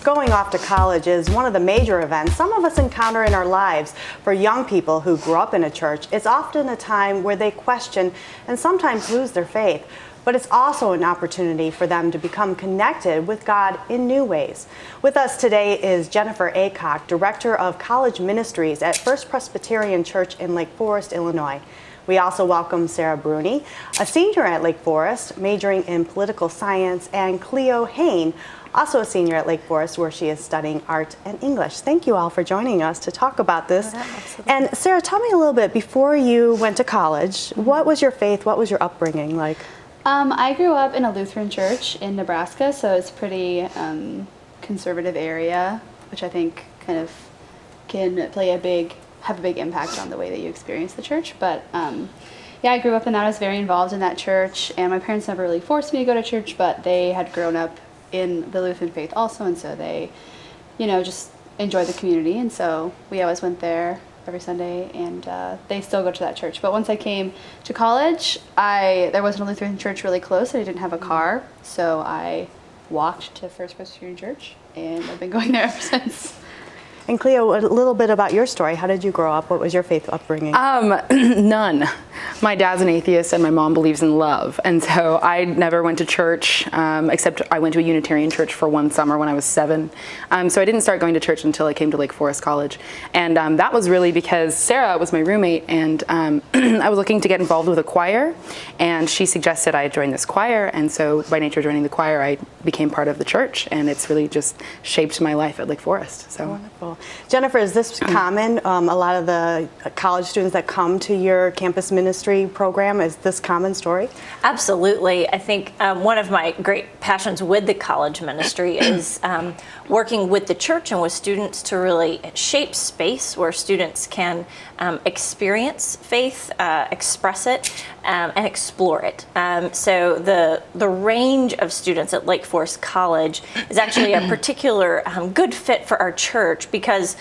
going off to college is one of the major events some of us encounter in our lives. For young people who grew up in a church, it's often a time where they question and sometimes lose their faith. But it's also an opportunity for them to become connected with God in new ways. With us today is Jennifer Aycock, Director of College Ministries at First Presbyterian Church in Lake Forest, Illinois. We also welcome Sarah Bruni, a senior at Lake Forest, majoring in political science, and Cleo Hain, also a senior at Lake Forest, where she is studying art and English. Thank you all for joining us to talk about this. And Sarah, tell me a little bit, before you went to college, what was your faith, what was your upbringing like? I grew up in a Lutheran church in Nebraska, so it's a pretty conservative area, which I think kind of can have a big impact on the way that you experience the church. But yeah, I grew up in that. I was very involved in that church, and my parents never really forced me to go to church, but they had grown up in the Lutheran faith also, and so they, just enjoyed the community, and so we always went there every Sunday, and they still go to that church. But once I came to college, there wasn't a Lutheran church really close, and I didn't have a car, so I walked to First Presbyterian Church, and I've been going there ever since. And Cleo, a little bit about your story. How did you grow up? What was your faith upbringing? None. My dad's an atheist and my mom believes in love. And so I never went to church, except I went to a Unitarian church for one summer when I was 7. So I didn't start going to church until I came to Lake Forest College. And that was really because Sarah was my roommate, and I was looking to get involved with a choir. And she suggested I join this choir. And so by nature of joining the choir, I became part of the church. And it's really just shaped my life at Lake Forest. So. Wonderful. Jennifer, is this common? A lot of the college students that come to your campus ministry program, is this common story? Absolutely. I think one of my great passions with the college ministry is working with the church and with students to really shape space where students can experience faith, express it, and explore it. So the range of students at Lake Forest College is actually a particular good fit for our church, because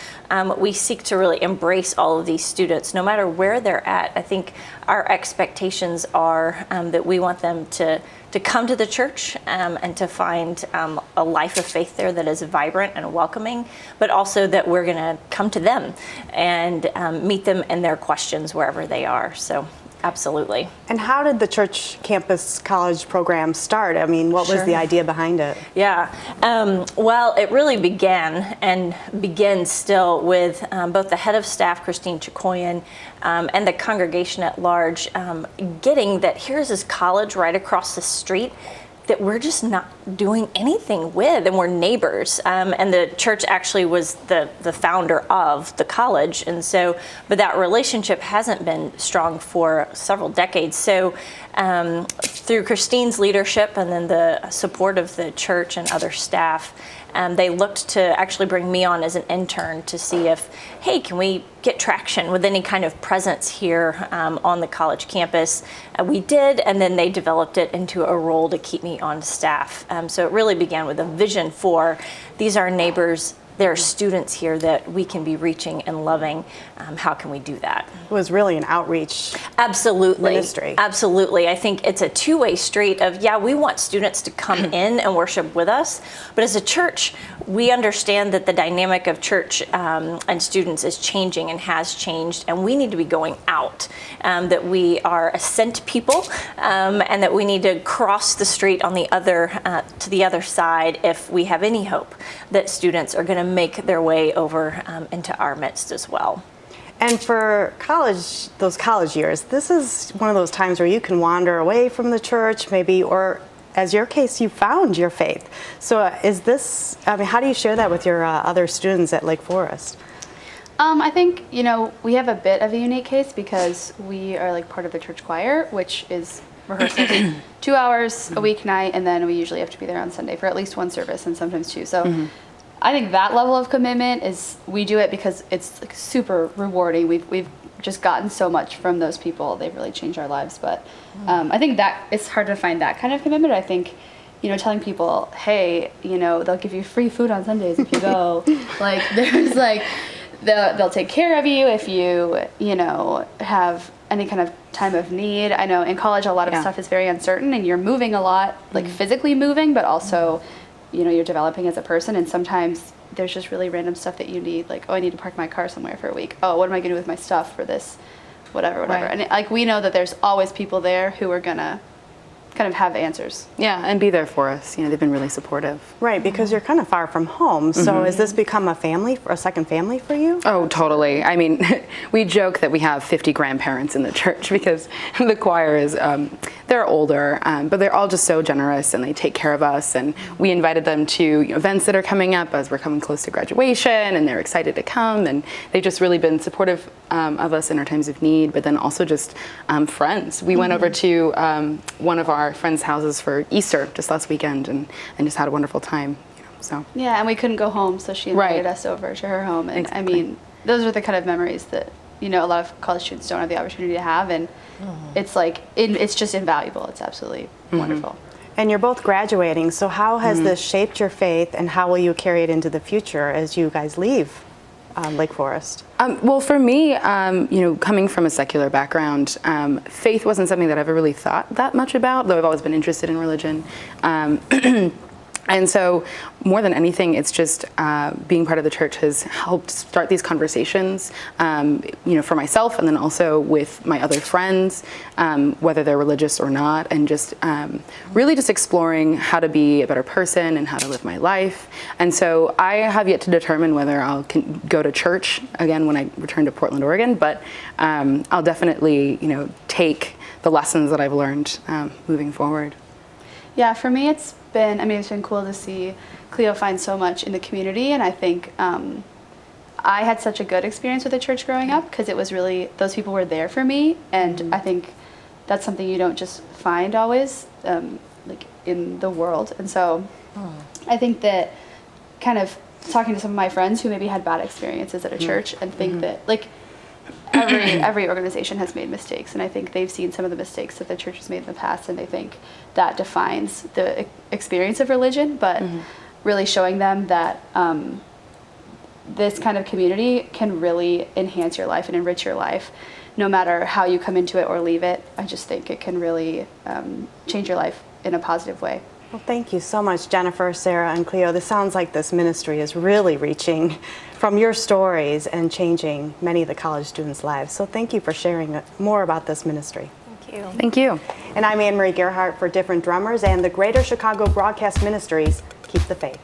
we seek to really embrace all of these students, no matter where they're at. I think our expectations are that we want them to come to the church and to find a life of faith there that is vibrant and welcoming, but also that we're going to come to them and meet them in their questions wherever they are. So absolutely. And how did the church campus college program start? I mean, what was the idea behind it? Yeah, well, it really began and begins still with both the head of staff, Christine Chikoyan, and the congregation at large, getting that here's this college right across the street that we're just not doing anything with, and we're neighbors. And the church actually was the founder of the college, and so, but that relationship hasn't been strong for several decades. So through Christine's leadership and then the support of the church and other staff, they looked to actually bring me on as an intern to see if, hey, can we get traction with any kind of presence here on the college campus? We did, and then they developed it into a role to keep me on staff. So it really began with a vision for, these are neighbors, there are students here that we can be reaching and loving. How can we do that? It was really an outreach ministry. Absolutely. I think it's a two-way street of, yeah, we want students to come in and worship with us, but as a church, we understand that the dynamic of church and students is changing and has changed, and we need to be going out, that we are a sent people, and that we need to cross the street on the other to the other side if we have any hope that students are going to make their way over into our midst as well. And for college, those college years, this is one of those times where you can wander away from the church, maybe, or as your case, you found your faith. So is this, I mean, how do you share that with your other students at Lake Forest? I think, we have a bit of a unique case because we are like part of the church choir, which is rehearsals 2 hours a weeknight, and then we usually have to be there on Sunday for at least one service and sometimes two. So I think that level of commitment we do it because it's like super rewarding. We've just gotten so much from those people. They've really changed our lives. But I think that it's hard to find that kind of commitment. I think, telling people, hey, they'll give you free food on Sundays if you go. Like there's like, they'll take care of you if you, have any kind of time of need. I know in college a lot of stuff is very uncertain, and you're moving a lot, like physically moving, but also you're developing as a person, and sometimes there's just really random stuff that you need, like, oh, I need to park my car somewhere for a week. Oh, what am I going to do with my stuff for this, whatever. Right. And like, we know that there's always people there who are going to kind of have answers. Yeah, and be there for us. They've been really supportive. Right, because you're kind of far from home. So has this become a second family for you? Oh, totally. I mean, we joke that we have 50 grandparents in the church because the choir is, they're older, but they're all just so generous and they take care of us. And we invited them to events that are coming up as we're coming close to graduation, and they're excited to come. And they've just really been supportive of us in our times of need, but then also just friends. We went over to one of our friends' houses for Easter just last weekend and just had a wonderful time. So Yeah, and we couldn't go home, so she invited us over to her home. And Exactly. I mean, those are the kind of memories that, a lot of college students don't have the opportunity to have. And it's like, it's just invaluable. It's absolutely wonderful. And you're both graduating, so how has this shaped your faith, and how will you carry it into the future as you guys leave Lake Forest? Well, for me, coming from a secular background, faith wasn't something that I ever really thought that much about, though I've always been interested in religion. And so more than anything, it's just being part of the church has helped start these conversations, for myself and then also with my other friends, whether they're religious or not, and just really just exploring how to be a better person and how to live my life. And so I have yet to determine whether I'll go to church again when I return to Portland, Oregon, but I'll definitely, take the lessons that I've learned moving forward. Yeah, for me, it's been cool to see Cleo find so much in the community, and I think I had such a good experience with the church growing up because it was really, those people were there for me, and I think that's something you don't just find always, like in the world. And so I think that kind of talking to some of my friends who maybe had bad experiences at a church and think that, like, every organization has made mistakes, and I think they've seen some of the mistakes that the church has made in the past, and they think that defines the experience of religion, but really showing them that this kind of community can really enhance your life and enrich your life no matter how you come into it or leave it. I just think it can really change your life in a positive way. Well, thank you so much, Jennifer, Sarah, and Cleo. This sounds like this ministry is really reaching from your stories and changing many of the college students' lives. So thank you for sharing more about this ministry. Thank you. Thank you. And I'm Anne Marie Gerhardt for Different Drummers and the Greater Chicago Broadcast Ministries. Keep the faith.